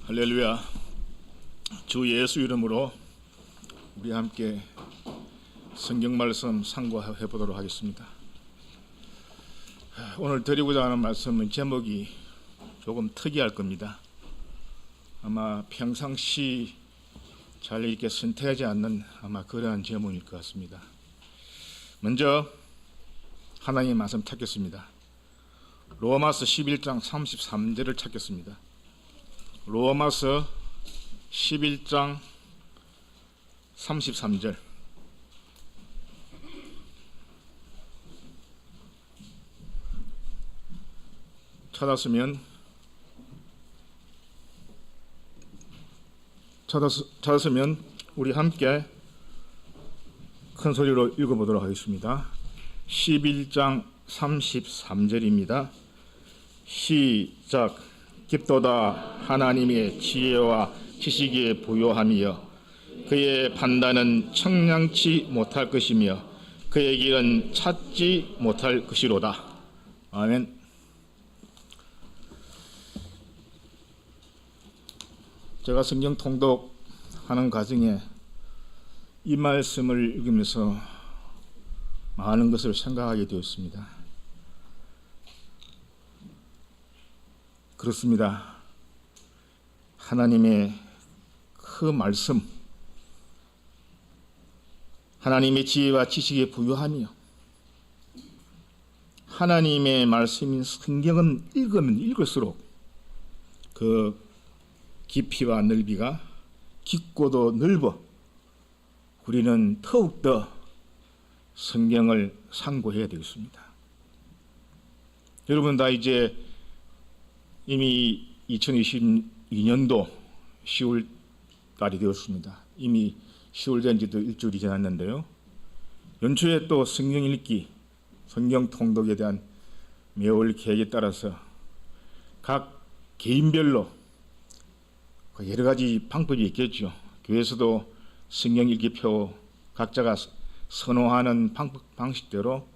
할렐루야. 주 예수 이름으로 우리 함께 성경 말씀 상고해 보도록 하겠습니다. 오늘 드리고자 하는 말씀은 제목이 조금 특이할 겁니다. 아마 평상시 잘 이렇게 선택하지 않는 아마 그러한 제목일 것 같습니다. 먼저 하나님의 말씀 찾겠습니다. 로마서 11장 33절을 찾겠습니다. 로마서 11장 33절. 찾았으면 우리 함께 큰 소리로 읽어보도록 하겠습니다. 11장 33절입니다. 시작. 깊도다 하나님의 지혜와 지식에 부요하며 그의 판단은 청량치 못할 것이며 그의 길은 찾지 못할 것이로다. 아멘. 제가 성경 통독하는 과정에 이 말씀을 읽으면서 많은 것을 생각하게 되었습니다. 그렇습니다. 하나님의 그 말씀, 하나님의 지혜와 지식에 부유하며 하나님의 말씀인 성경은 읽으면 읽을수록 그 깊이와 넓이가 깊고도 넓어 우리는 더욱더 성경을 상고해야 되겠습니다. 여러분 다 이제 이미 2022년도 10월 달이 되었습니다. 이미 10월 된 지도 일주일이 지났는데요. 연초에 또 성경 읽기, 성경 통독에 대한 매월 계획에 따라서 각 개인별로 여러 가지 방법이 있겠죠. 교회에서도 성경 읽기표 각자가 선호하는 방식대로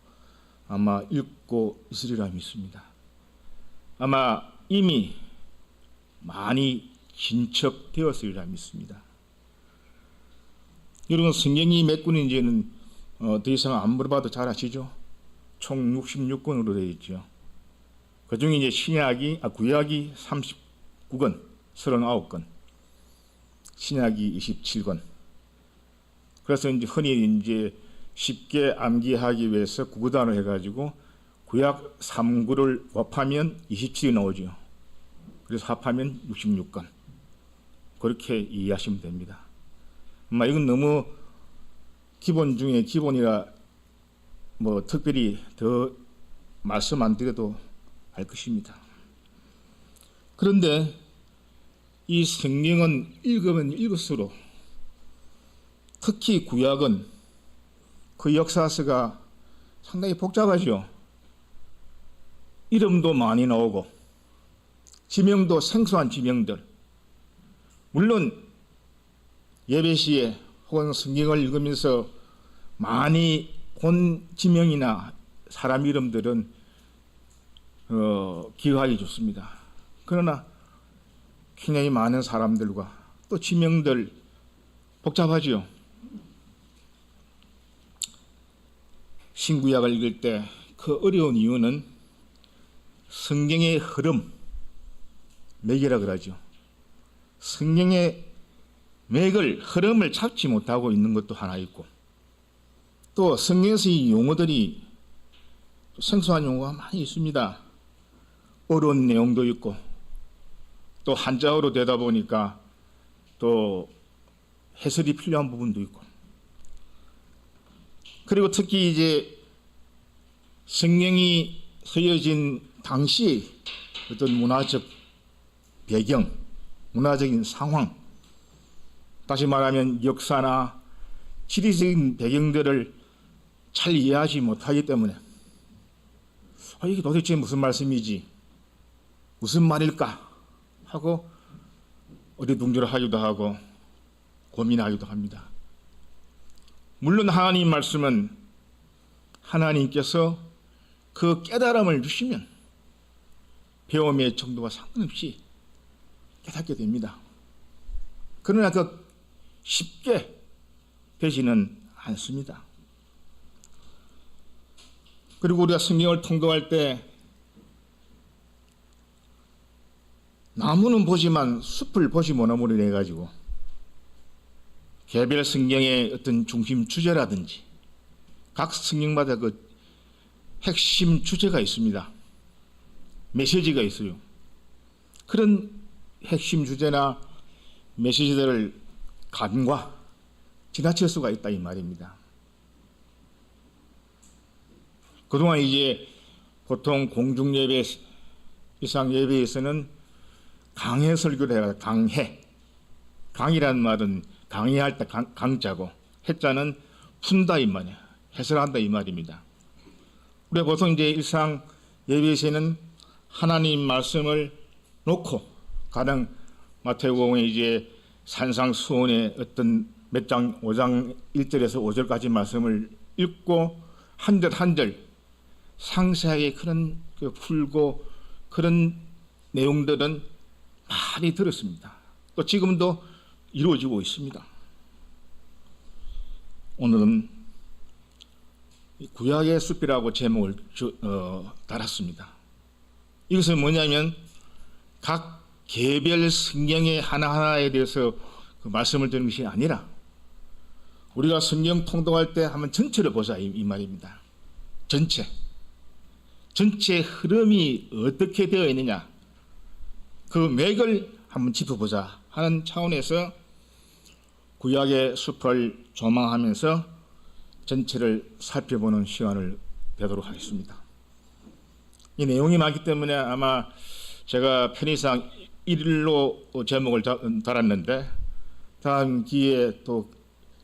아마 읽고 있으리라 믿습니다. 아마 이미 많이 진척되었으리라 믿습니다. 여러분 성경이 몇 권인지는 더 이상 안 물어봐도 잘 아시죠? 총 66권으로 되어 있죠. 그 중에 이제 구약이 39권, 39권, 신약이 27권. 그래서 이제 흔히 이제 쉽게 암기하기 위해서 구구단을 해가지고 구약 3구를 합하면 27이 나오죠. 그래서 합하면 66권. 그렇게 이해하시면 됩니다. 이건 너무 기본 중에 기본이라 뭐 특별히 더 말씀 안 드려도 알 것입니다. 그런데 이 성경은 읽으면 읽을수록 특히 구약은 그 역사서가 상당히 복잡하죠. 이름도 많이 나오고 지명도 생소한 지명들. 물론 예배 시에 혹은 성경을 읽으면서 많이 본 지명이나 사람 이름들은 기억하기 좋습니다. 그러나 굉장히 많은 사람들과 또 지명들 복잡하지요. 신구약을 읽을 때 그 어려운 이유는 성경의 흐름, 맥이라 그러죠. 성경의 맥을, 흐름을 잡지 못하고 있는 것도 하나 있고, 또 성경에서 이 용어들이 생소한 용어가 많이 있습니다. 어려운 내용도 있고, 또 한자어로 되다 보니까 또 해설이 필요한 부분도 있고, 그리고 특히 이제 성경이 쓰여진 당시 어떤 문화적 배경, 문화적인 상황, 다시 말하면 역사나 지리적인 배경들을 잘 이해하지 못하기 때문에 이게 도대체 무슨 말씀이지? 무슨 말일까? 하고 어리둥절하기도 하고 고민하기도 합니다. 물론 하나님 말씀은 하나님께서 그 깨달음을 주시면 배움의 정도와 상관없이 깨닫게 됩니다. 그러나 그 쉽게 되지는 않습니다. 그리고 우리가 성경을 통독할 때 나무는 보지만 숲을 보지 못하므로 해가지고 개별 성경의 어떤 중심 주제라든지 각 성경마다 그 핵심 주제가 있습니다. 메시지가 있어요. 그런 핵심 주제나 메시지들을 간과 지나칠 수가 있다 이 말입니다. 그동안 이제 보통 공중 예배, 일상 예배에서는 강해 설교를 해야 강해. 강이라는 말은 강의할 때 강자고 해자는 푼다 이 말이에요. 해설한다 이 말입니다. 우리가 보통 이제 일상 예배에서는 하나님 말씀을 놓고 가령 마태복음에 이제 산상수훈의 어떤 몇 장 5장 1절에서 5절까지 말씀을 읽고 한 절 한 절 상세하게 그런 풀고 그런 내용들은 많이 들었습니다. 또 지금도 이루어지고 있습니다. 오늘은 구약의 숲이라고 제목을 달았습니다. 이것은 뭐냐면 각 개별 성경의 하나하나에 대해서 그 말씀을 드리는 것이 아니라 우리가 성경 통독할 때 한번 전체를 보자 이 말입니다. 전체 흐름이 어떻게 되어 있느냐 그 맥을 한번 짚어보자 하는 차원에서 구약의 숲을 조망하면서 전체를 살펴보는 시간을 되도록 하겠습니다. 이 내용이 많기 때문에 아마 제가 편의상 1일로 제목을 달았는데 다음 기회에 또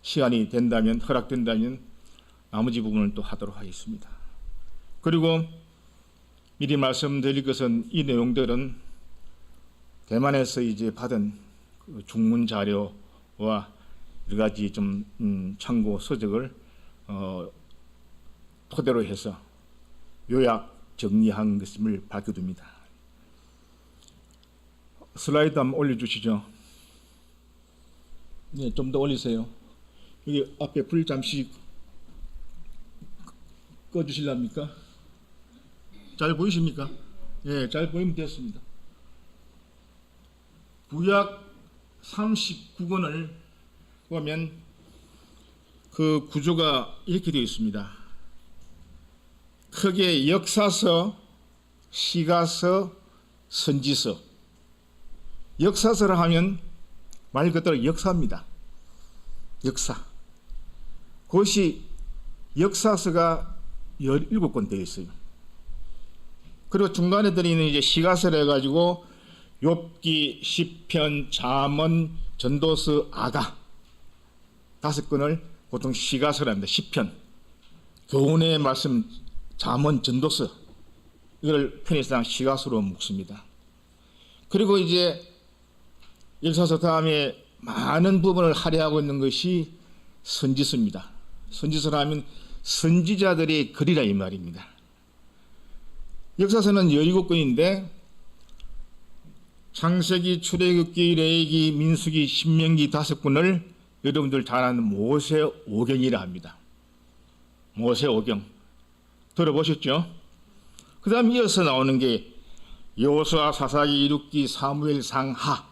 시간이 된다면 허락된다면 나머지 부분을 또 하도록 하겠습니다. 그리고 미리 말씀드릴 것은 이 내용들은 대만에서 이제 받은 그 중문 자료와 여러 가지 좀 참고 서적을 토대로 해서 요약 정리한 것임을 밝혀둡니다. 슬라이드 한번 올려주시죠. 네, 좀 더 올리세요. 여기 앞에 불 잠시 꺼주실랍니까? 잘 보이십니까? 예, 잘 보이면 됐습니다. 구약 39권을 보면 그 구조가 이렇게 되어 있습니다. 크게 역사서, 시가서, 선지서. 역사서를 하면 말 그대로 역사입니다. 역사. 그것이 역사서가 17권 되어 있어요. 그리고 중간에 들어있는 이제 시가서를 해가지고 욥기, 시편, 잠언, 전도서, 아가 5권을 보통 시가서라 합니다. 시편, 교훈의 말씀, 잠언, 전도서 이걸 편의상 시가서로 묶습니다. 그리고 이제 역사서 다음에 많은 부분을 할애하고 있는 것이 선지서입니다. 선지서라 하면 선지자들의 글이라 이 말입니다. 역사서는 17권인데 창세기, 출애굽기, 레위기, 민수기, 신명기 5권을 여러분들 잘 아는 모세오경이라 합니다. 모세오경 들어보셨죠? 그 다음 이어서 나오는 게 여호수아, 사사기, 이룻기, 사무엘 상하,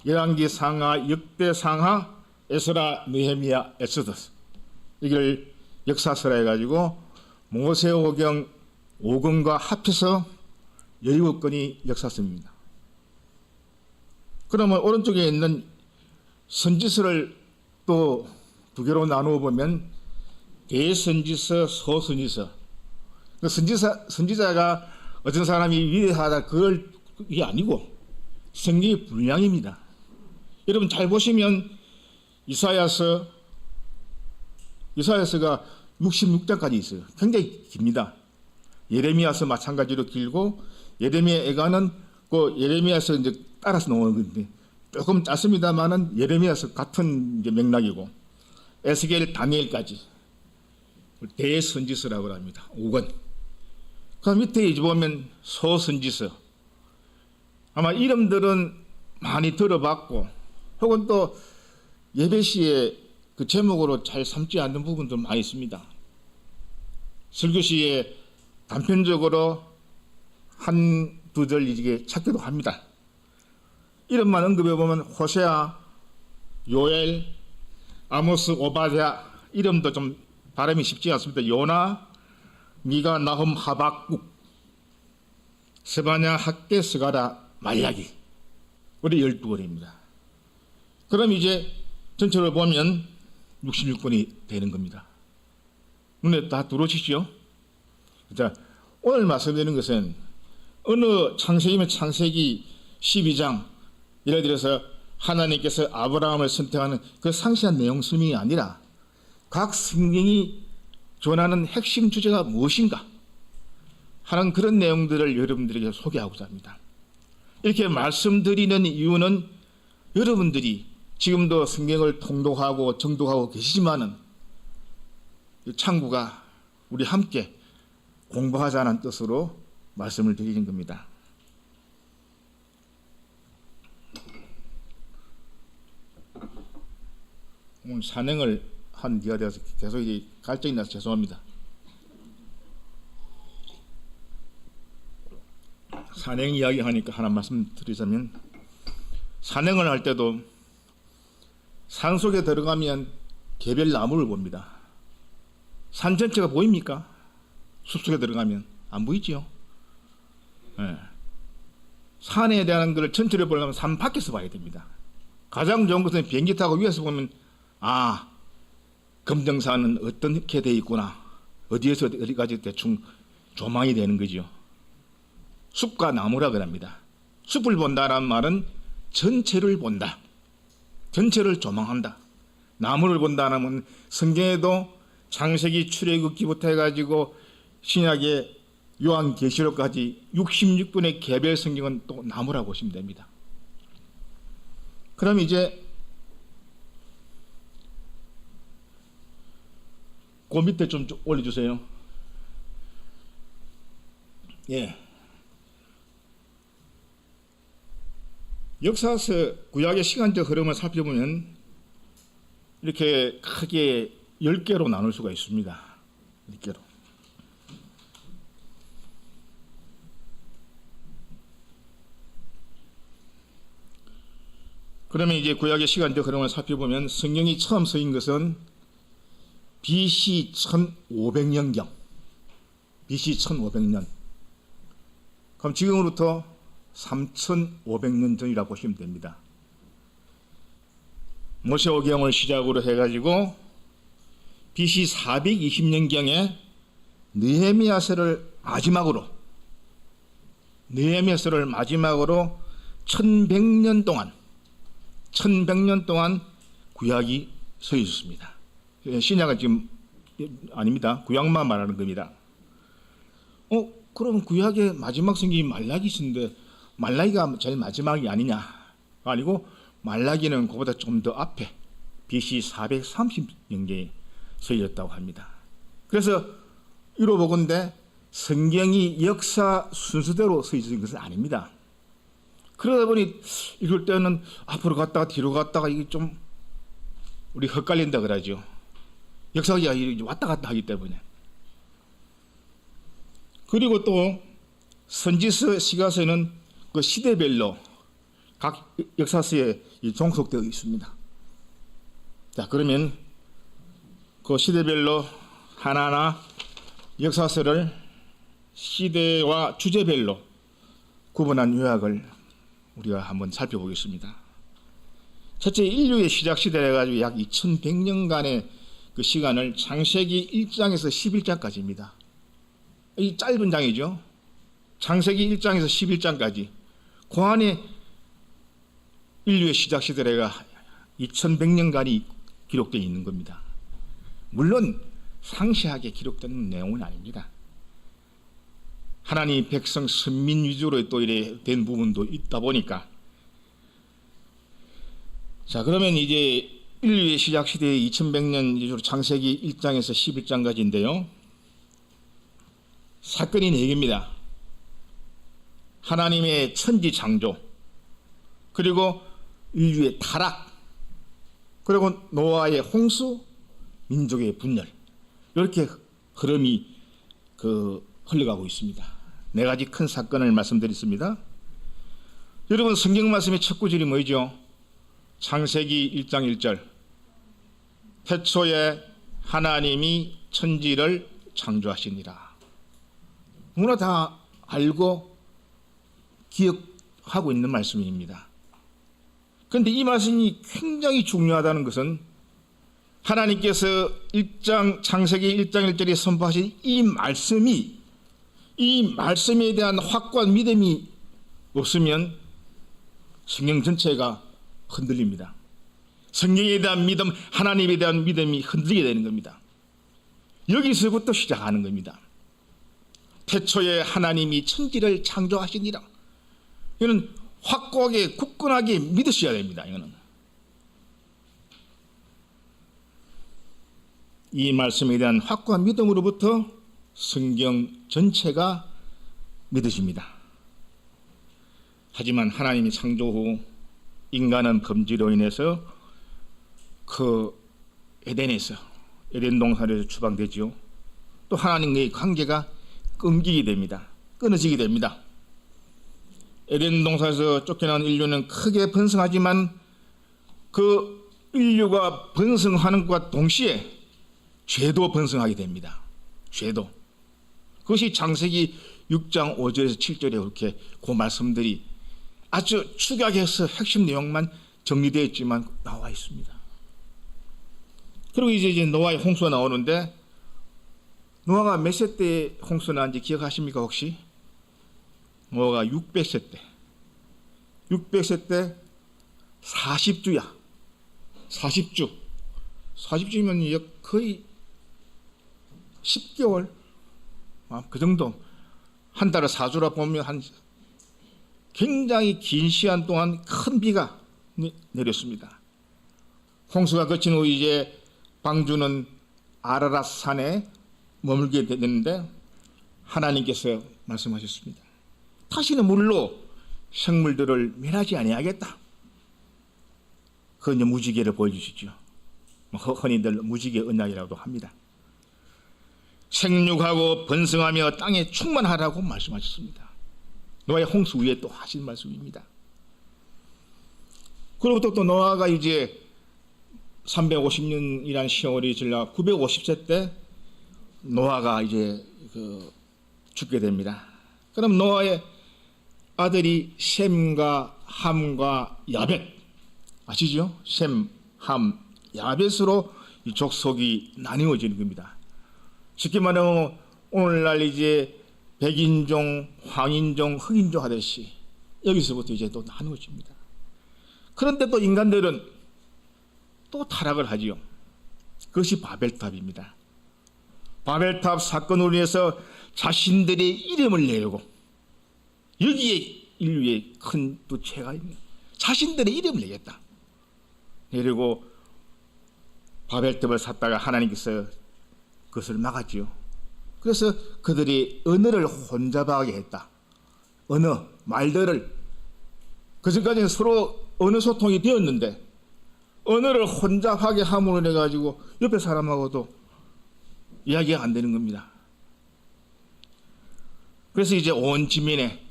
열왕기 상하, 역대 상하, 에스라, 느헤미야, 엑소더스 이걸 역사서라 해가지고 모세오경 5권과 합해서 17권이 역사서입니다. 그러면 오른쪽에 있는 선지서를 또 두 개로 나누어 보면 대선지서, 소선지서. 선지자가 어떤 사람이 위대하다 그게 아니고 성경의 분량입니다. 여러분 잘 보시면 이사야서가 66장까지 있어요. 굉장히 깁니다. 예레미야서 마찬가지로 길고 예레미야 애가는 그 예레미야서 이제 따라서 나오는 건데 조금 짧습니다만은 예레미야서 같은 이제 맥락이고 에스겔, 다니엘까지 대선지서라고 합니다. 5권. 그 밑에 이제 보면 소선지서. 아마 이름들은 많이 들어봤고 혹은 또 예배 시에 그 제목으로 잘 삼지 않는 부분도 많이 있습니다. 설교 시에 단편적으로 한두 절 이게 찾기도 합니다. 이름만 언급해 보면 호세아, 요엘, 아모스, 오바댜 이름도 좀 발음이 쉽지 않습니다. 요나, 미가, 나훔, 하박국, 스바냐, 학개, 스가랴, 말라기. 우리 12권입니다. 그럼 이제 전체를 보면 66권이 되는 겁니다. 눈에 다 들어오시죠? 자, 오늘 말씀드리는 것은 어느 창세기면 창세기 12장 예를 들어서 하나님께서 아브라함을 선택하는 그 상세한 내용 설명이 아니라 각 성경이 전하는 핵심 주제가 무엇인가 하는 그런 내용들을 여러분들에게 소개하고자 합니다. 이렇게 말씀드리는 이유는 여러분들이 지금도 성경을 통독하고 정독하고 계시지만은 창구가 우리 함께 공부하자는 뜻으로 말씀을 드리는 겁니다. 오늘 산행을 한 뒤가 되어서 계속 이제 갈증이 나서 죄송합니다. 산행 이야기 하니까 하나 말씀드리자면 산행을 할 때도 산속에 들어가면 개별 나무를 봅니다. 산 전체가 보입니까? 숲속에 들어가면 안 보이지요. 네. 산에 대한 걸 전체를 보려면 산 밖에서 봐야 됩니다. 가장 좋은 것은 비행기 타고 위에서 보면 금정산은 어떻게 되어 있구나. 어디에서 어디까지 대충 조망이 되는 거죠. 숲과 나무라 그럽니다. 숲을 본다라는 말은 전체를 본다. 전체를 조망한다. 나무를 본다는 성경에도 창세기 출애굽기부터 해가지고 신약의 요한계시록까지 66권의 개별 성경은 또 나무라고 보시면 됩니다. 그럼 이제 그 밑에 좀 올려주세요. 예. 역사서 구약의 시간적 흐름을 살펴보면 이렇게 크게 10개로 나눌 수가 있습니다. 10개로. 그러면 이제 구약의 시간적 흐름을 살펴보면 성경이 처음 쓰인 것은 BC 1500년경. BC 1500년. 그럼 지금으로부터 3500년 전이라고 보시면 됩니다. 모세오경을 시작으로 해가지고 BC 420년경에 느헤미야서를 마지막으로 1100년 동안 구약이 서 있었습니다. 신약은 지금 아닙니다. 구약만 말하는 겁니다. 그럼 구약의 마지막 성경이 말라기인데 말라기가 제일 마지막이 아니냐? 아니고 말라기는 그보다 좀 더 앞에 BC 430년경에 서 있었다고 합니다. 그래서 이로 보건대 성경이 역사 순서대로 서 있는 것은 아닙니다. 그러다 보니 이럴 때는 앞으로 갔다가 뒤로 갔다가 이게 좀 우리 헛갈린다 그러죠. 역사가 왔다 갔다 하기 때문에. 그리고 또 선지서, 시가서는 그 시대별로 각 역사서에 종속되어 있습니다. 자, 그러면 그 시대별로 하나하나 역사서를 시대와 주제별로 구분한 요약을 우리가 한번 살펴보겠습니다. 첫째, 인류의 시작 시대를 해가지고 약 2100년간의 그 시간을 창세기 1장에서 11장까지입니다. 이 짧은 장이죠. 창세기 1장에서 11장까지. 그 안에 인류의 시작 시대가 2100년간이 기록되어 있는 겁니다. 물론 상세하게 기록된 내용은 아닙니다. 하나님 백성 선민 위주로 또 이래 된 부분도 있다 보니까. 자, 그러면 이제 인류의 시작 시대의 2100년 위주로 창세기 1장에서 11장까지인데요. 사건이 4개입니다. 하나님의 천지 창조, 그리고 인류의 타락, 그리고 노아의 홍수, 민족의 분열, 이렇게 흐름이 흘러가고 있습니다. 네 가지 큰 사건을 말씀드렸습니다. 여러분, 성경 말씀의 첫 구절이 뭐죠? 창세기 1장 1절. 태초에 하나님이 천지를 창조하시니라. 누구나 다 알고 기억하고 있는 말씀입니다. 그런데 이 말씀이 굉장히 중요하다는 것은 하나님께서 창세기 1장 1절에 선포하신 이 말씀에 대한 확고한 믿음이 없으면 성경 전체가 흔들립니다. 성경에 대한 믿음, 하나님에 대한 믿음이 흔들리게 되는 겁니다. 여기서부터 시작하는 겁니다. 태초에 하나님이 천지를 창조하시니라. 이거는 확고하게 굳건하게 믿으셔야 됩니다. 이거는 이 말씀에 대한 확고한 믿음으로부터 성경 전체가 믿어집니다. 하지만 하나님이 창조 후 인간은 범죄로 인해서 에덴 동산에서 추방되지요. 또 하나님과의 관계가 끊기게 됩니다. 끊어지게 됩니다. 에덴 동산에서 쫓겨난 인류는 크게 번성하지만 그 인류가 번성하는 것과 동시에 죄도 번성하게 됩니다. 죄도. 그것이 창세기 6장 5절에서 7절에 그렇게 그 말씀들이 아주 축약해서 핵심 내용만 정리되어 있지만 나와 있습니다. 그리고 이제 노아의 홍수가 나오는데, 노아가 몇 세 때 홍수 나는지 기억하십니까 혹시? 노아가 600세 때. 600세 때 40주야. 40주. 40주면 거의 10개월. 그 정도. 한 달을 4주라 보면 굉장히 긴 시간 동안 큰 비가 내렸습니다. 홍수가 거친 후 이제 방주는 아라랏 산에 머물게 되는데 하나님께서 말씀하셨습니다. 다시는 물로 생물들을 멸하지 아니하겠다. 그 이제 무지개를 보여주시죠. 흔히들 무지개 언약이라고도 합니다. 생육하고 번성하며 땅에 충만하라고 말씀하셨습니다. 노아의 홍수 위에 또 하신 말씀입니다. 그로부터 또 노아가 이제 350년이라는 세월이 지나 950세 때 노아가 이제 죽게 됩니다. 그럼 노아의 아들이 셈과 함과 야벳, 아시죠? 셈, 함, 야벳으로 이 족속이 나뉘어지는 겁니다. 쉽게 말하면 오늘날 이제 백인종, 황인종, 흑인종 하듯이 여기서부터 이제 또 나누어집니다. 그런데 또 인간들은 또 타락을 하지요. 그것이 바벨탑입니다. 바벨탑 사건으로 인해서 자신들의 이름을 내려고, 여기에 인류의 큰 또 죄가 있는, 자신들의 이름을 내겠다. 내리고 바벨탑을 샀다가 하나님께서 그것을 막았지요. 그래서 그들이 언어를 혼잡하게 했다. 언어, 말들을, 그전까지는 서로 언어 소통이 되었는데 언어를 혼잡하게 함으로 해가지고 옆에 사람하고도 이야기가 안 되는 겁니다. 그래서 이제 온 지면에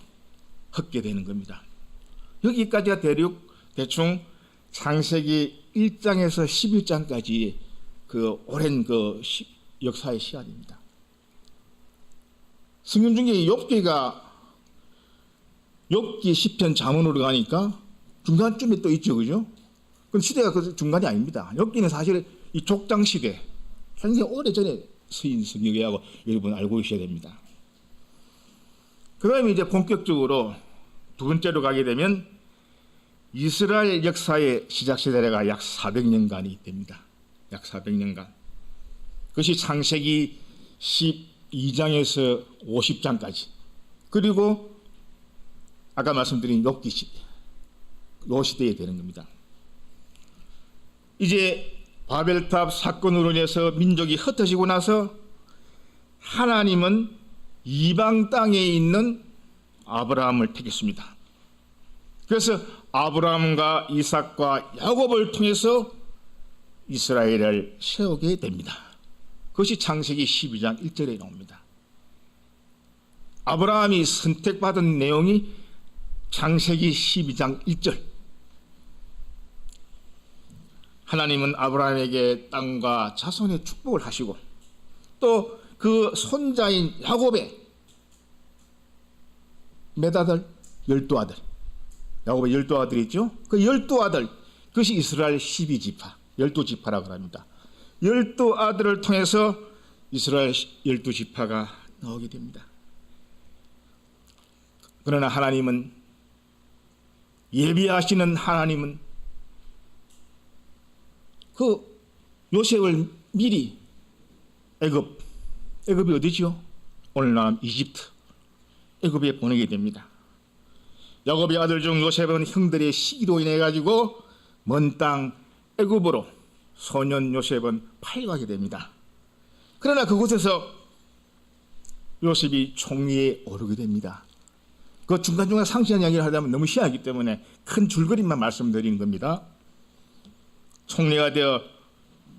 흩게 되는 겁니다. 여기까지가 대충 창세기 1장에서 11장까지 그 오랜 역사의 시간입니다. 성경 중에 욥기 시편 잠언으로 가니까 중간쯤에 또 있죠, 그죠? 그 시대가 그 중간이 아닙니다. 욥기는 사실 이 족장 시대, 굉장히 오래전에 쓰인 성경이라고 여러분 알고 계셔야 됩니다. 그 다음에 이제 본격적으로 두 번째로 가게 되면 이스라엘 역사의 시작 시대가 약 400년간이 됩니다. 약 400년간. 그것이 창세기 12장에서 50장까지. 그리고 아까 말씀드린 욥기 시대, 요 시대에 되는 겁니다. 이제 바벨탑 사건으로 인해서 민족이 흩어지고 나서 하나님은 이방 땅에 있는 아브라함을 택했습니다. 그래서 아브라함과 이삭과 야곱을 통해서 이스라엘을 세우게 됩니다. 그것이 창세기 12장 1절에 나옵니다. 아브라함이 선택받은 내용이 창세기 12장 1절. 하나님은 아브라함에게 땅과 자손의 축복을 하시고 또 그 손자인 야곱의 몇 아들? 12아들. 야곱의 12아들이 있죠. 그 12아들, 그것이 이스라엘 12지파, 12지파라고 합니다. 12아들을 통해서 이스라엘 12지파가 나오게 됩니다. 그러나 하나님은, 예비하시는 하나님은 그 요셉을 미리 애굽이 어디지요? 오늘날 이집트, 애굽에 보내게 됩니다. 야곱의 아들 중 요셉은 형들의 시기로 인해 가지고 먼 땅 애굽으로 소년 요셉은 팔려가게 됩니다. 그러나 그곳에서 요셉이 총리에 오르게 됩니다. 그 중간중간 상세한 이야기를 하자면 너무 시하기 때문에 큰 줄거리만 말씀드리는 겁니다. 총리가 되어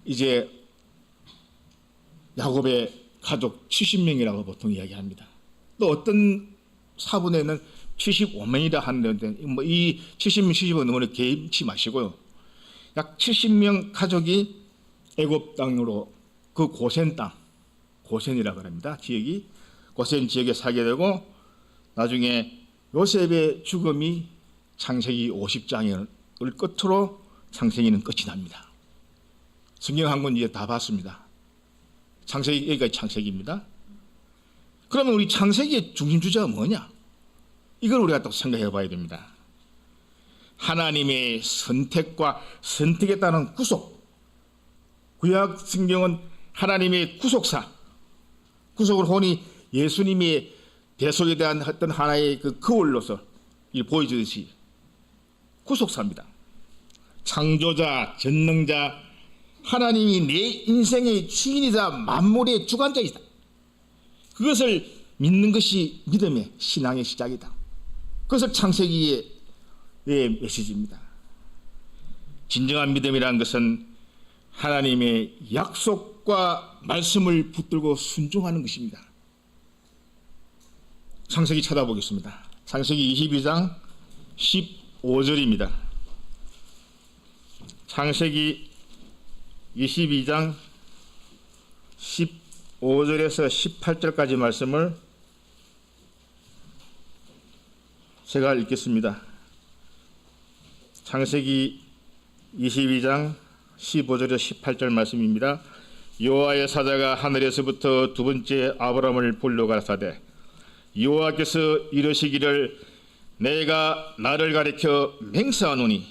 이제 야곱의 가족 70명이라고 보통 이야기합니다. 또 어떤 사본에는 75명이라 하는데 이 70명, 70명 너무 개의치 마시고요. 약 70명 가족이 애굽 땅으로 그 고센 땅, 고센이라고 합니다. 지역이 고센 지역에 살게 되고 나중에 요셉의 죽음이 창세기 50장을 끝으로 창세기는 끝이 납니다. 성경 한 권 이제 다 봤습니다. 창세기, 여기까지 창세기입니다. 그러면 우리 창세기의 중심 주제가 뭐냐? 이걸 우리가 또 생각해 봐야 됩니다. 하나님의 선택과 선택에 따른 구속. 구약 성경은 하나님의 구속사, 구속을 혼이 예수님의 대속에 대한 어떤 하나의 그 거울로서 보여주듯이 구속사입니다. 창조자, 전능자, 하나님이 내 인생의 주인이자 만물의 주관자이다. 그것을 믿는 것이 믿음의 신앙의 시작이다. 그것을 창세기의 메시지입니다. 진정한 믿음이라는 것은 하나님의 약속과 말씀을 붙들고 순종하는 것입니다. 창세기 찾아보겠습니다. 창세기 22장 15절입니다. 창세기 22장 15절에서 18절까지 말씀을 제가 읽겠습니다. 창세기 22장 15절에서 18절 말씀입니다. 여호와의 사자가 하늘에서부터 두 번째 아브라함을 불러 가라사대 여호와께서 이르시기를 내가 나를 가리켜 맹세하노니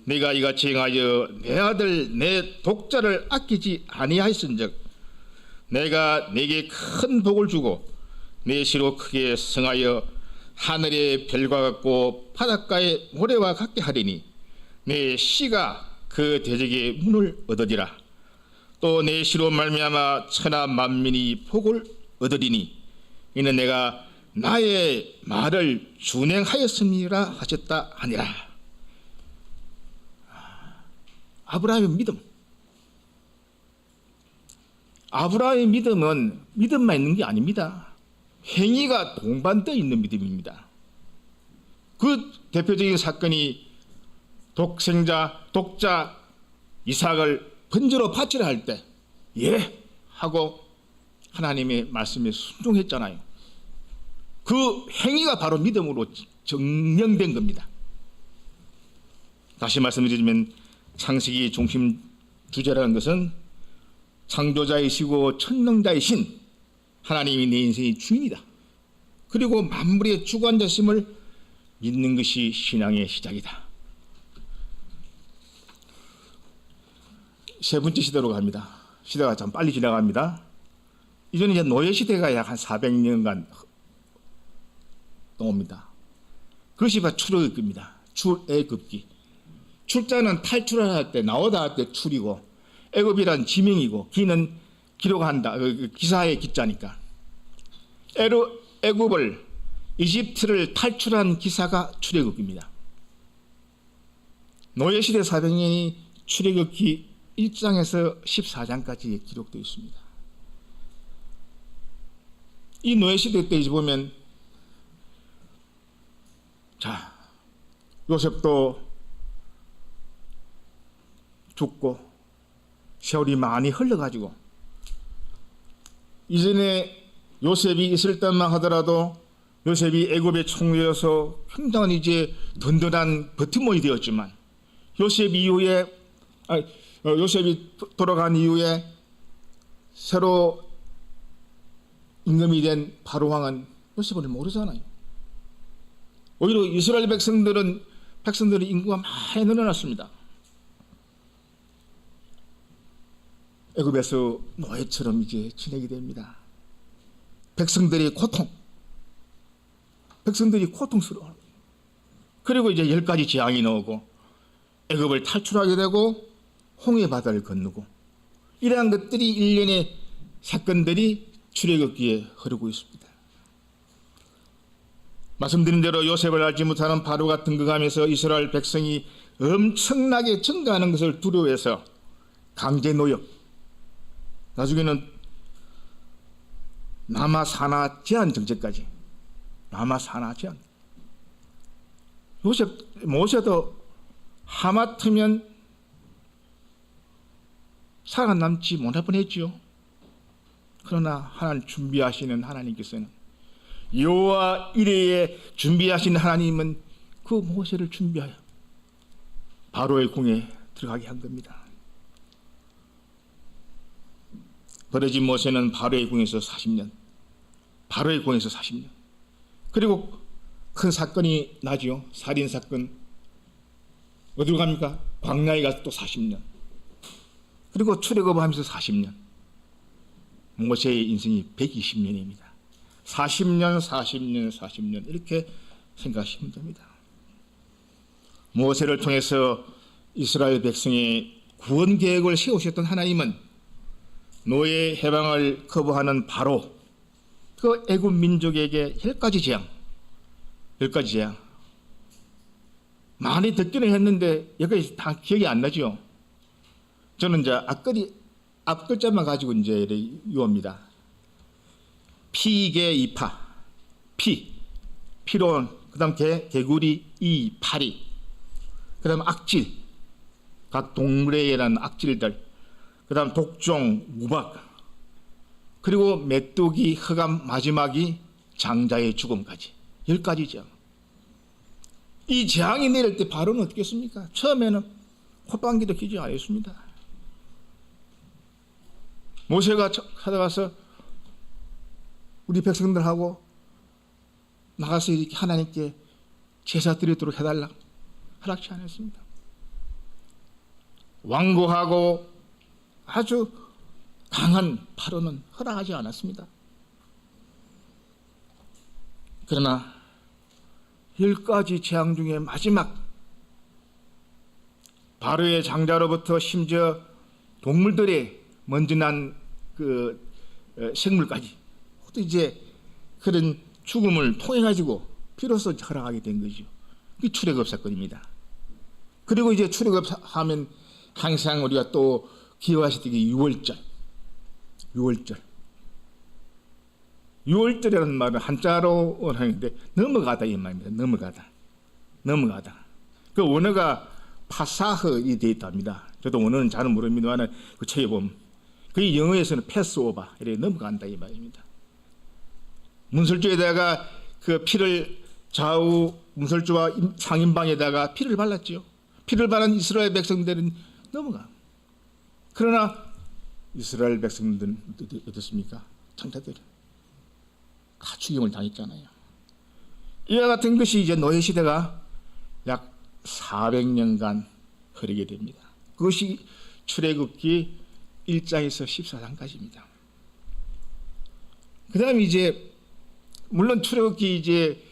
네가 이같이 행하여 내 아들 내 독자를 아끼지 아니하였은즉 내가 네게 큰 복을 주고 네 시로 크게 성하여 하늘의 별과 같고 바닷가의 모래와 같게 하리니 내 씨가 그 대적의 문을 얻으리라. 또 내 시로 말미암아 천하 만민이 복을 얻으리니 이는 내가 나의 말을 준행하였음이라 하셨다 하니라. 아브라함의 믿음. 아브라함의 믿음은 믿음만 있는 게 아닙니다. 행위가 동반되어 있는 믿음입니다. 그 대표적인 사건이 독자 이삭을 번제로 바치라 할 때 예 하고 하나님의 말씀에 순종했잖아요. 그 행위가 바로 믿음으로 증명된 겁니다. 다시 말씀드리면 창세기 중심 주제라는 것은 창조자이시고 천능자이신 하나님이 내 인생의 주인이다. 그리고 만물의 주관자심을 믿는 것이 신앙의 시작이다. 세 번째 시대로 갑니다. 시대가 참 빨리 지나갑니다. 이전에 이제 노예 시대가 약 한 400년간 넘옵니다. 그것이 바로 출애굽기입니다. 출애굽기. 출자는 탈출할 때 나오다 할 때 출이고 애굽이란 지명이고 기는 기록한다. 기사의 기자니까. 애굽을 이집트를 탈출한 기사가 출애굽입니다. 노예시대 400년이 출애굽기 1장에서 14장까지 기록되어 있습니다. 이 노예시대 때 이제 보면 자, 요셉도 죽고 세월이 많이 흘러가지고 이전에 요셉이 있을 때만 하더라도 요셉이 애굽의 총리여서 굉장한 이제 든든한 버팀목이 되었지만 요셉이 돌아간 이후에 새로 임금이 된 바로 왕은 요셉을 모르잖아요. 오히려 이스라엘 백성들의 인구가 많이 늘어났습니다. 애굽에서 노예처럼 이제 지내게 됩니다. 백성들이 고통스러워. 그리고 이제 10가지 재앙이 나오고 애굽을 탈출하게 되고 홍해 바다를 건너고 이러한 것들이 일련의 사건들이 출애굽기에 흐르고 있습니다. 말씀드린 대로 요셉을 알지 못하는 바로가 등극하면서 이스라엘 백성이 엄청나게 증가하는 것을 두려워해서 강제 노역, 나중에는 남아 산하 제한 정책까지. 남아 산하 제한. 모세도 하마터면 살아남지 못할 뻔했지요. 그러나 하나님 준비하시는 하나님께서는 여호와 이레에 준비하신 하나님은 그 모세를 준비하여 바로의 궁에 들어가게 한 겁니다. 버려진 모세는 바로의 궁에서 40년, 그리고 큰 사건이 나죠. 살인 사건. 어디로 갑니까? 광야에 가서 또 40년, 그리고 출애굽하면서 40년. 모세의 인생이 120년입니다. 40년 이렇게 생각하시면 됩니다. 모세를 통해서 이스라엘 백성의 구원 계획을 세우셨던 하나님은 노예 해방을 거부하는 바로 그 애굽 민족에게 10가지 재앙 많이 듣기는 했는데 여기까지 다 기억이 안 나죠. 저는 이제 앞글자만 가지고 이제 유언입니다. 피개 이파, 피로, 그다음 개구리 파리, 그다음 악질, 각 동물에 의한 악질들, 그다음 독종, 무박, 그리고 메뚜기, 흑암, 마지막이 장자의 죽음까지 10가지 재앙. 이 재앙이 내릴 때 바로는 어떻게 했습니까? 처음에는 콧방귀도 뀌지 않았습니다. 모세가 찾아가서 우리 백성들하고 나가서 이렇게 하나님께 제사 드리도록 해달라 허락치 않았습니다. 완고하고 아주 강한 바로는 허락하지 않았습니다. 그러나 10가지 재앙 중에 마지막 바로의 장자로부터 심지어 동물들의 먼저 난 그 생물까지 또 이제 그런 죽음을 통해 가지고 비로소 허락하게 된 거죠. 그 출애굽 사건입니다. 그리고 이제 출애굽하면 항상 우리가 또 기억하시던 게 6월절이라는 말은 한자로 하는데 넘어가다 이 말입니다. 넘어가다. 그 원어가 파사흐이 되어 있답니다. 저도 원어는 잘은 모릅니다만 그 책에 보면 그 영어에서는 패스오버 이렇게 넘어간다 이 말입니다. 문설주에다가 그 피를 좌우 문설주와 상인방에다가 피를 발랐지요. 피를 바른 이스라엘 백성들은 넘어가. 그러나 이스라엘 백성들은 어떻습니까? 청자들 다 죽임을 당했잖아요. 이와 같은 것이 이제 노예 시대가 약 400년간 흐르게 됩니다. 그것이 출애굽기 1장에서 14장까지입니다. 그다음에 이제 물론 출애굽의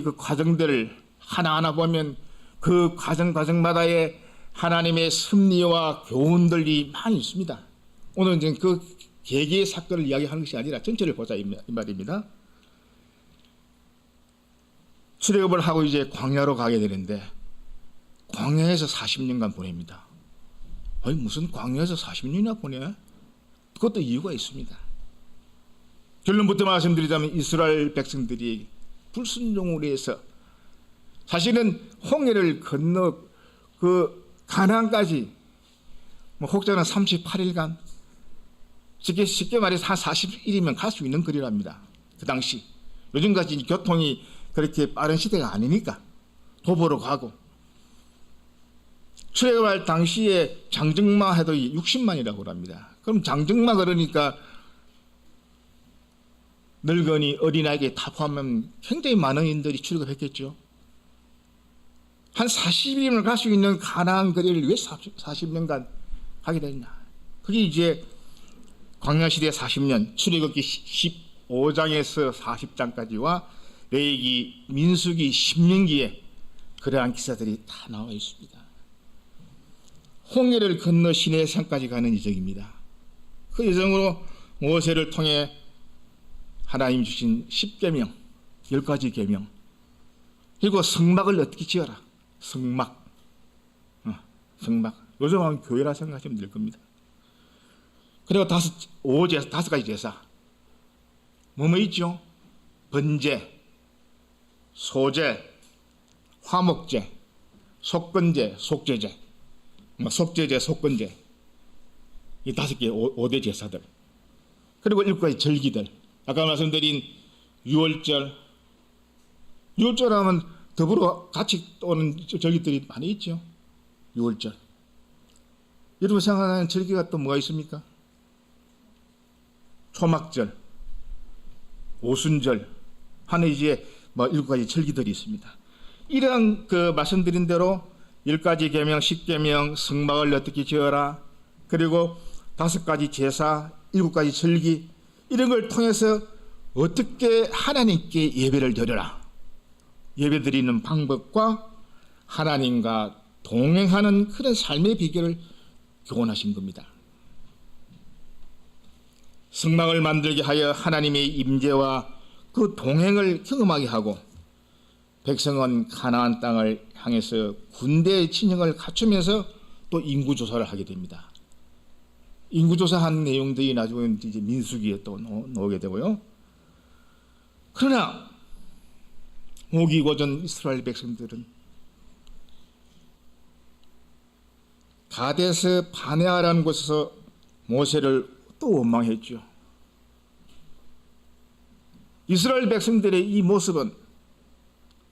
그 과정들을 하나하나 보면 그 과정마다의 하나님의 섭리와 교훈들이 많이 있습니다. 오늘 이제 그 개개의 사건을 이야기하는 것이 아니라 전체를 보자 이 말입니다. 출애굽을 하고 이제 광야로 가게 되는데 광야에서 40년간 보냅니다. 아니 무슨 광야에서 40년이나 보내? 그것도 이유가 있습니다. 결론부터 말씀드리자면 이스라엘 백성들이 불순종으로 해서 사실은 홍해를 건너 그 가나안까지 혹자는 38일간 쉽게 말해서 한 40일이면 갈 수 있는 거리랍니다. 그 당시 요즘같이 교통이 그렇게 빠른 시대가 아니니까 도보로 가고 출애굽할 당시에 장정마 해도 60만이라고 합니다. 그럼 장정마 그러니까 늙은이 어린아이에게 다 포함하면 굉장히 많은 인들이 출애굽했겠죠. 한 40일을 갈 수 있는 가나안 거리를 왜 40년간 하게 됐냐. 그게 이제 광야시대 40년 출애굽기 15장에서 40장까지와 레위기 민수기 10년기에 그러한 기사들이 다 나와 있습니다. 홍해를 건너 시내산까지 가는 여정입니다. 그 여정으로 모세를 통해 하나님 주신 10계명 10가지 계명 그리고 성막을 어떻게 지어라. 성막 요즘 하면 교회라 생각하시면 될 겁니다. 그리고 다섯 가지 제사 뭐뭐 있죠? 번제, 소제, 화목제, 속건제, 속죄제 속죄제, 속건제 이 5개 5대 제사들 그리고 7가지 절기들 아까 말씀드린 유월절 하면 더불어 같이 오는 절기들이 많이 있죠. 유월절 여러분 생각하는 절기가 또 뭐가 있습니까? 초막절, 오순절 하는 이제 7가지 절기들이 있습니다. 이러한 그 말씀드린 대로 10가지 계명, 10계명, 성막을 어떻게 지어라 그리고 5가지 제사, 7가지 절기 이런 걸 통해서 어떻게 하나님께 예배를 드려라. 예배 드리는 방법과 하나님과 동행하는 그런 삶의 비결을 교훈하신 겁니다. 성막을 만들게 하여 하나님의 임재와 그 동행을 경험하게 하고 백성은 가나안 땅을 향해서 군대의 진영을 갖추면서 또 인구조사를 하게 됩니다. 인구조사한 내용들이 나중에 이제 민수기에 또 나오게 되고요. 그러나 오기 고전 이스라엘 백성들은 가데스 바네아라는 곳에서 모세를 또 원망했죠. 이스라엘 백성들의 이 모습은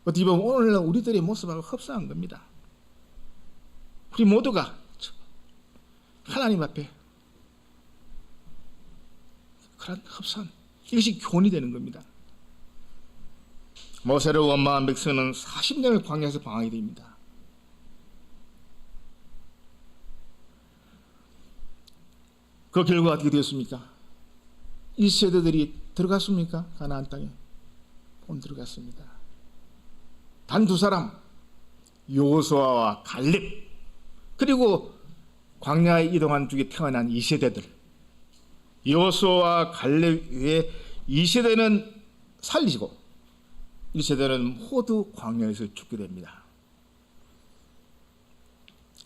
어떻게 보면 오늘날 우리들의 모습하고 흡사한 겁니다. 우리 모두가 하나님 앞에 그런 흡사한 이것이 교훈이 되는 겁니다. 모세를 원망한 백성은 40년을 광야에서 방황이 됩니다. 그 결과 어떻게 되었습니까? 이 세대들이 들어갔습니까? 가나안 땅에 못 들어갔습니다. 단 2사람 여호수아와 갈렙 그리고 광야에 이동한 중에 태어난 2세대들 여호수아와 갈렙 외에 2세대는 살리시고 1세대는 모두 광야에서 죽게 됩니다.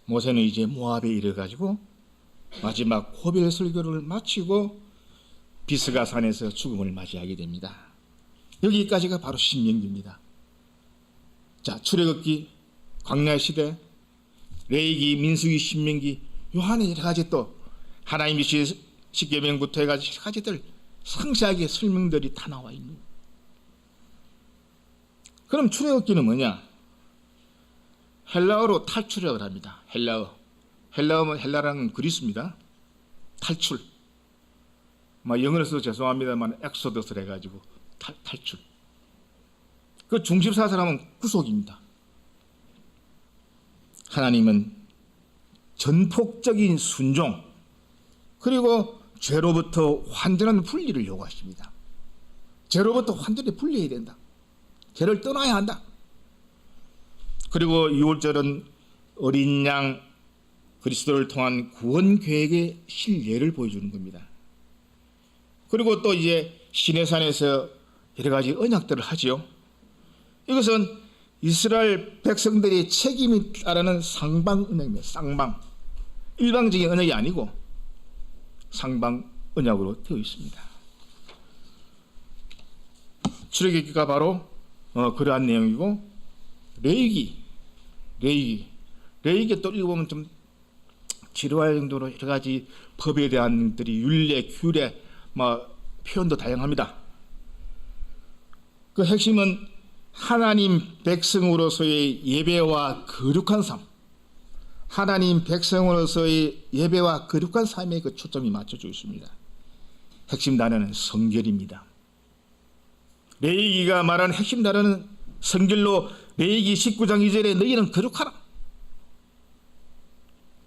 모세는 이제 모압에 이르가지고 마지막 호별 설교를 마치고 비스가 산에서 죽음을 맞이하게 됩니다. 여기까지가 바로 신명기입니다. 자, 출애굽기, 광야 시대, 레위기, 민수기, 신명기, 요한의 여러 가지 또 하나님이 주신 십계명부터 해가지고 여러 가지들 상세하게 설명들이 다 나와 있는. 그럼 출애굽기는 뭐냐? 헬라어로 탈출이라고 합니다. 헬라어는 헬라라는 그리스입니다. 탈출. 영어로 써서 죄송합니다만 엑소더스를 해가지고 탈출. 그 중심사상은 구속입니다. 하나님은 전폭적인 순종 그리고 죄로부터 완전한 분리를 요구하십니다. 죄로부터 완전히 분리해야 된다. 죄를 떠나야 한다. 그리고 6월절은 어린 양 그리스도를 통한 구원 계획의 실례를 보여주는 겁니다. 그리고 또 이제 시내산에서 여러 가지 언약들을 하지요. 이것은 이스라엘 백성들의 책임이 따르는 상방 언약입니다. 상방. 일방적인 언약이 아니고 상방 언약으로 되어 있습니다. 출애굽기가 바로 그러한 내용이고, 레위기에 또 읽어보면 좀 지루할 정도로 여러 가지 법에 대한 것들이 율례, 규례, 표현도 다양합니다. 그 핵심은 하나님 백성으로서의 예배와 거룩한 삶, 하나님 백성으로서의 예배와 거룩한 삶에 그 초점이 맞춰져 있습니다. 핵심 단어는 성결입니다. 레위기가 말하는 핵심 단어는 성결로 레위기 19장 2절에 너희는 거룩하라.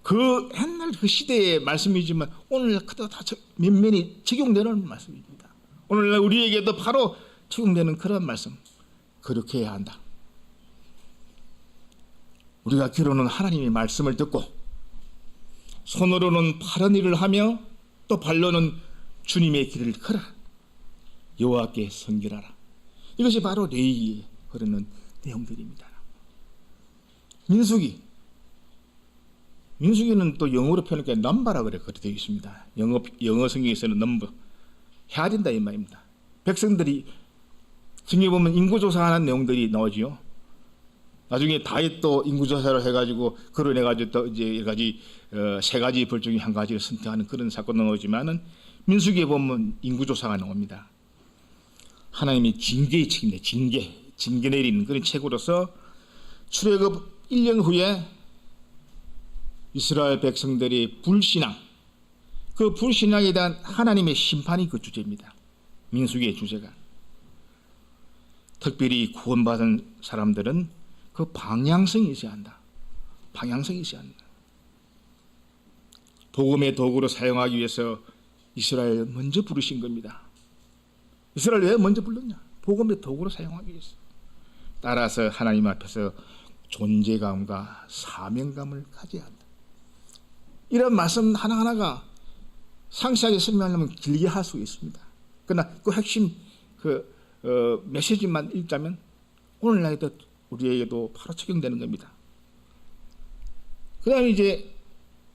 그 옛날 그 시대의 말씀이지만 오늘날 그대로 다 면면이 적용되는 말씀입니다. 오늘날 우리에게도 바로 적용되는 그런 말씀. 거룩해야 한다. 우리가 귀로는 하나님의 말씀을 듣고 손으로는 바른 일을 하며 또 발로는 주님의 길을 걸어라. 여호와께 성결하라. 이것이 바로 레위기에 흐르는 내용들입니다. 민수기는 또 영어로 표현하니까 넘버라 그렇게 되어 있습니다. 영어 성경에서는 넘버 해야 된다 이 말입니다. 백성들이 성경에 보면 인구조사하는 내용들이 나오지요. 나중에 다윗도 인구조사를 해가지고 거론해가지고 또 이제 여러 가지 세 가지 벌 중에 한 가지를 선택하는 그런 사건도 나오지만은 민수기에 보면 인구조사가 나옵니다. 하나님이 징계의 책임인데 징계 내리는 그런 책으로서 출애굽 1년 후에 이스라엘 백성들의 불신앙, 그 불신앙에 대한 하나님의 심판이 그 주제입니다. 민수기의 주제가. 특별히 구원받은 사람들은 그 방향성이 있어야 한다. 방향성이 있어야 한다. 복음의 도구로 사용하기 위해서 이스라엘을 먼저 부르신 겁니다. 이스라엘 왜 먼저 불렀냐? 복음의 도구로 사용하기 위해서. 따라서 하나님 앞에서 존재감과 사명감을 가져야 한다. 이런 말씀 하나하나가 상세하게 설명하려면 길게 할 수 있습니다. 그러나 그 핵심 메시지만 읽자면 오늘날에도 우리에게도 바로 적용되는 겁니다. 그 다음에 이제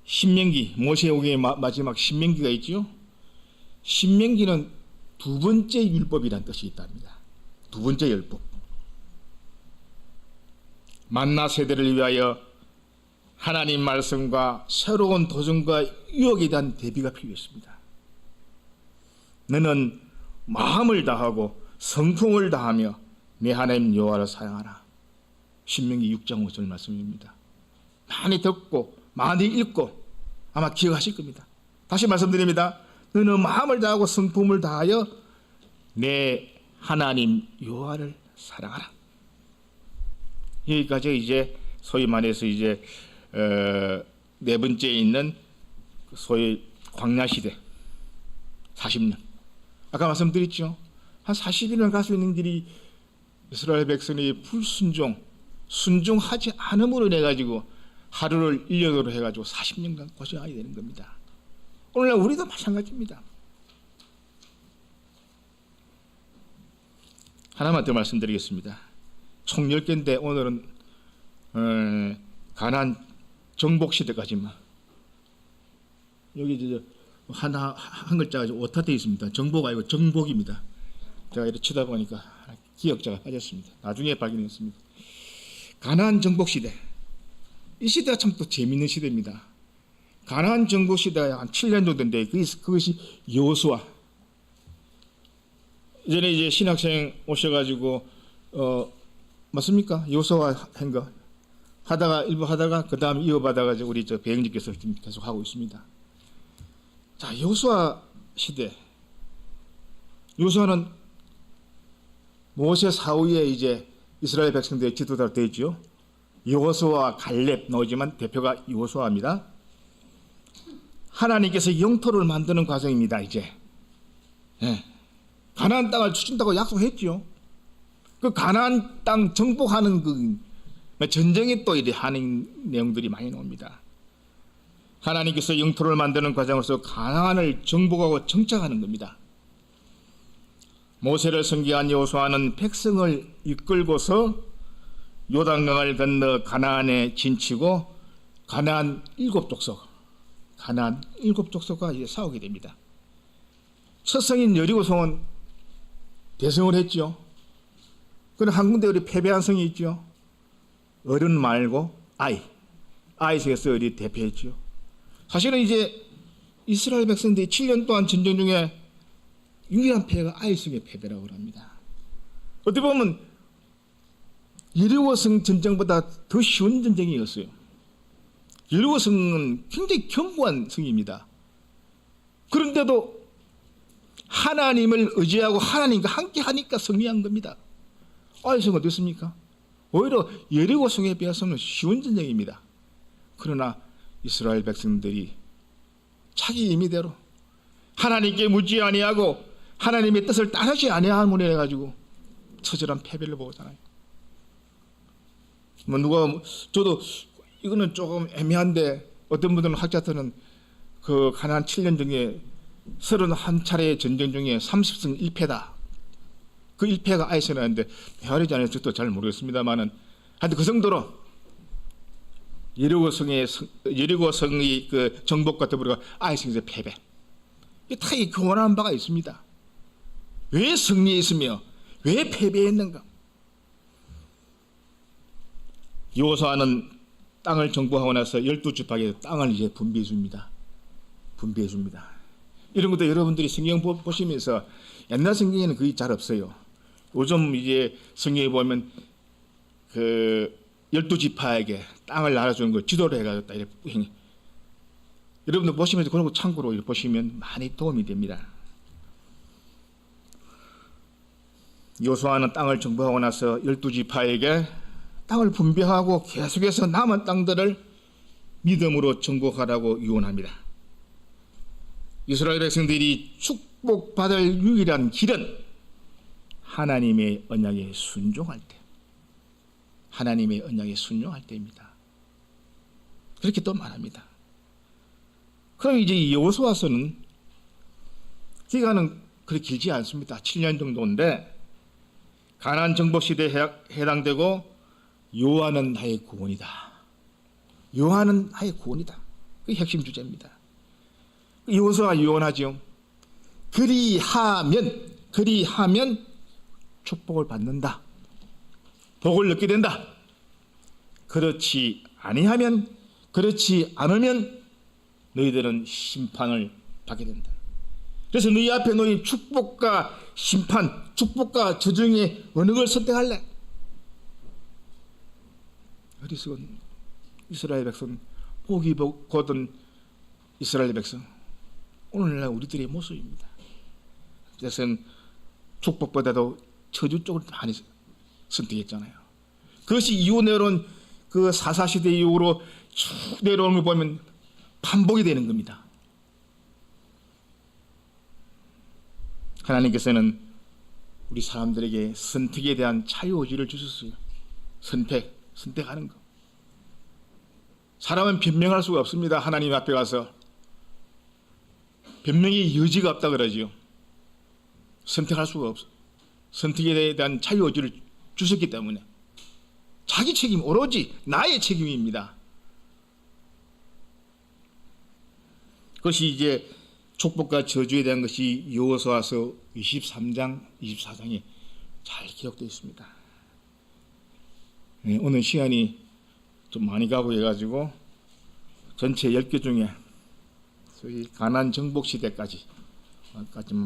신명기, 모세오경의 마지막 신명기가 있죠. 신명기는 두 번째 율법이라는 뜻이 있답니다. 두 번째 율법. 만나 세대를 위하여 하나님 말씀과 새로운 도전과 유혹에 대한 대비가 필요했습니다. 너는 마음을 다하고 성품을 다하며 내 하나님 여호와를 사랑하라. 신명기 6장 5절 말씀입니다. 많이 듣고 많이 읽고 아마 기억하실 겁니다. 다시 말씀드립니다. 너는 마음을 다하고 성품을 다하여 내 하나님 여호와를 사랑하라. 여기까지 이제 소위 말해서 이제 네 번째에 있는 소위 광야 시대 40년. 아까 말씀드렸죠. 한 40일은 갈 수 있는 길이 이스라엘 백성의 순종하지 않음으로 내 가지고 하루를 1년으로 해가지고 40년간 고생하게 되는 겁니다. 오늘날 우리도 마찬가지입니다. 하나만 더 말씀드리겠습니다. 총 10개인데 오늘은 가나안 정복 시대까지만. 여기 한 글자가 오타 되어 있습니다. 정복 아니고 정복입니다. 제가 이렇게 치다 보니까 기억자가 빠졌습니다. 나중에 발견했습니다. 가나안 정복 시대. 이 시대가 참 또 재미있는 시대입니다. 가나안 정복 시대에 한 7년 정도인데 그것이 여호수아. 전에 이제 신학생 오셔가지고 맞습니까? 여호수아 한 거 하다가 일부 하다가 그 다음 이어받아가지고 우리 배영님께서 계속 하고 있습니다. 자, 여호수아 시대. 여호수아는 모세 사후에 이제 이스라엘 백성들의 지도자로 되어 있죠. 여호수아, 갈렙 나오지만 대표가 여호수아입니다. 하나님께서 영토를 만드는 과정입니다. 이제 가나안 땅을 주신다고 약속했죠. 그 가나안 땅 정복하는 그 전쟁에 또 이래 하는 내용들이 많이 나옵니다. 하나님께서 영토를 만드는 과정으로서 가나안을 정복하고 정착하는 겁니다. 모세를 섬기한 여호수아는 백성을 이끌고서 요단강을 건너 가나안에 진치고 가나안 일곱 족속과 이제 싸우게 됩니다. 첫 성인 여리고성은 대성을 했죠. 그런데 한 군데 우리 패배한 성이 있죠. 어른 말고 아이 성에서 어리 대패했죠. 사실은 이제 이스라엘 백성들이 7년 동안 전쟁 중에 유일한 패가 아이 성의 패배라고 합니다. 어떻게 보면 여리고성 전쟁보다 더 쉬운 전쟁이었어요. 여리고성은 굉장히 견고한 성입니다. 그런데도 하나님을 의지하고 하나님과 함께 하니까 승리한 겁니다. 아이 성은 어떻습니까? 오히려 여리고성에 비해서는 쉬운 전쟁입니다. 그러나 이스라엘 백성들이 자기 임의대로 하나님께 묻지 아니하고 하나님의 뜻을 따르지 아니함으로 해가지고 처절한 패배를 보잖아요. 저도 이거는 조금 애매한데 어떤 분들은 학자들은 그 가나안 7년 중에 31차례의 전쟁 중에 30승 1패다. 그 1패가 아이스라는데 헤아리지 않아서 저도 잘 모르겠습니다만은 하여튼 그 정도로 여리고성의 그 정복과 더불어 아이성에서 패배. 다 이 교훈하는 바가 있습니다. 왜 승리했으며 왜 패배했는가? 여호수아는 땅을 정복하고 나서 12지파에게 땅을 이제 분배해 줍니다. 이런 것도 여러분들이 성경 보시면서 옛날 성경에는 거의 잘 없어요. 요즘 이제 성경에 보면 그 12지파에게 땅을 나눠주는 거 지도를 해가지고 이렇게 여러분들 보시면서 그런 거 참고로 보시면 많이 도움이 됩니다. 여호수아는 땅을 정복하고 나서 12지파에게 땅을 분배하고 계속해서 남은 땅들을 믿음으로 정복하라고 유언합니다. 이스라엘 백성들이 축복받을 유일한 길은 하나님의 언약에 순종할 때입니다. 그렇게 또 말합니다. 그럼 이제 여호수아서는 기간은 그렇게 길지 않습니다. 7년 정도인데 가나안 정복 시대에 해당되고 여호와는 나의 구원이다. 그게 핵심 주제입니다. 여호수아가 유언하죠. 그리하면 축복을 받는다. 복을 얻게 된다. 그렇지 않으면 너희들은 심판을 받게 된다. 그래서 너희 앞에 놓인 축복과 심판, 축복과 저중에 어느 걸 선택할래? 어리석은 이스라엘 백성, 복이 거둔 이스라엘 백성, 오늘날 우리들의 모습입니다. 그래서 축복보다도 저주 쪽을 많이 선택했잖아요. 그것이 이후 내려온 그 사사시대 이후로 쭉 내려오는 걸 보면 반복이 되는 겁니다. 하나님께서는 우리 사람들에게 선택에 대한 자유의지를 주셨어요. 선택하는 거. 사람은 변명할 수가 없습니다. 하나님 앞에 가서 변명의 여지가 없다 그러지요. 선택할 수가 없어. 선택에 대한 자유의지를 주셨기 때문에 자기 책임, 오로지 나의 책임입니다. 그것이 이제 축복과 저주에 대한 것이 여호수아서 23장, 24장에 잘 기록되어 있습니다. 네, 오늘 시간이 좀 많이 가고 해가지고 전체 10개 중에 소위 가나안 정복 시대까지만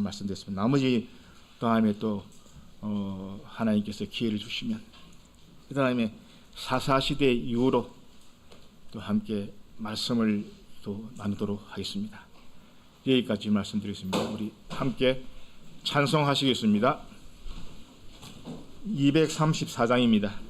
말씀드렸습니다. 나머지 다음에 또 하나님께서 기회를 주시면 그 다음에 사사시대 이후로 또 함께 말씀을 또 나누도록 하겠습니다. 여기까지 말씀드리겠습니다. 우리 함께 찬송하시겠습니다. 234장입니다.